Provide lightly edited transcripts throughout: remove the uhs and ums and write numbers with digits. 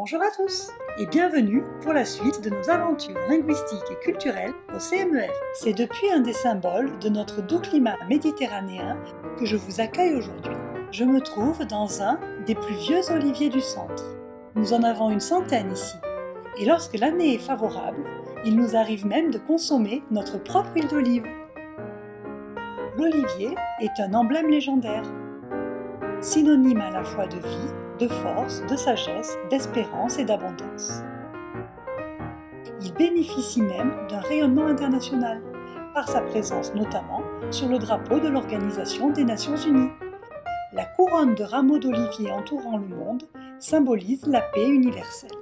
Bonjour à tous et bienvenue pour la suite de nos aventures linguistiques et culturelles au CMEF. C'est depuis un des symboles de notre doux climat méditerranéen que je vous accueille aujourd'hui. Je me trouve dans un des plus vieux oliviers du centre. Nous en avons une centaine ici et lorsque l'année est favorable, il nous arrive même de consommer notre propre huile d'olive. L'olivier est un emblème légendaire, synonyme à la fois de vie, de force, de sagesse, d'espérance et d'abondance. Il bénéficie même d'un rayonnement international, par sa présence notamment sur le drapeau de l'Organisation des Nations Unies. La couronne de rameaux d'olivier entourant le monde symbolise la paix universelle.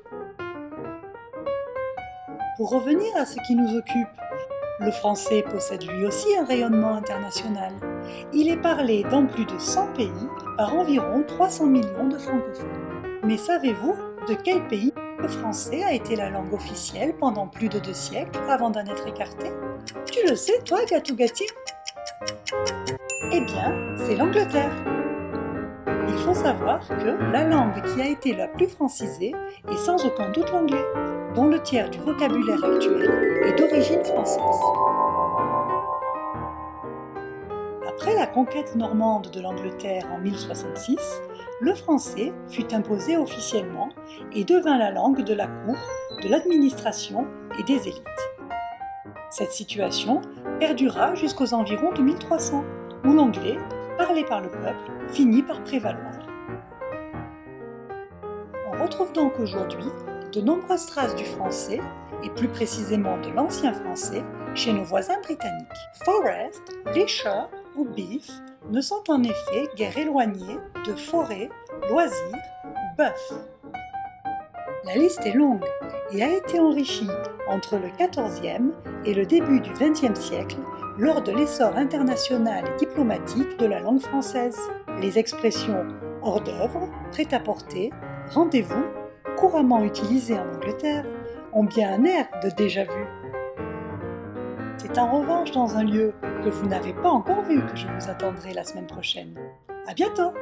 Pour revenir à ce qui nous occupe, le français possède lui aussi un rayonnement international. Il est parlé dans plus de 100 pays par environ 300 millions de francophones. Mais savez-vous de quel pays le français a été la langue officielle pendant plus de 2 siècles avant d'en être écarté? Tu le sais, toi, Gatou-Gati? Eh bien, c'est l'Angleterre. Il faut savoir que la langue qui a été la plus francisée est sans aucun doute l'anglais, dont le tiers du vocabulaire actuel est d'origine française. Après la conquête normande de l'Angleterre en 1066, le français fut imposé officiellement et devint la langue de la cour, de l'administration et des élites. Cette situation perdura jusqu'aux environs de 1300, où l'anglais, parlé par le peuple, finit par prévaloir. On retrouve donc aujourd'hui de nombreuses traces du français, et plus précisément de l'ancien français, chez nos voisins britanniques. Forest, leisure ou beef ne sont en effet guère éloignés de forêt, loisir ou bœuf. La liste est longue et a été enrichie entre le XIVe et le début du XXe siècle lors de l'essor international et diplomatique de la langue française. Les expressions hors d'œuvre, prêt-à-porter, rendez-vous, couramment utilisées en Angleterre, ont bien un air de déjà-vu. C'est en revanche dans un lieu que vous n'avez pas encore vu que je vous attendrai la semaine prochaine. À bientôt!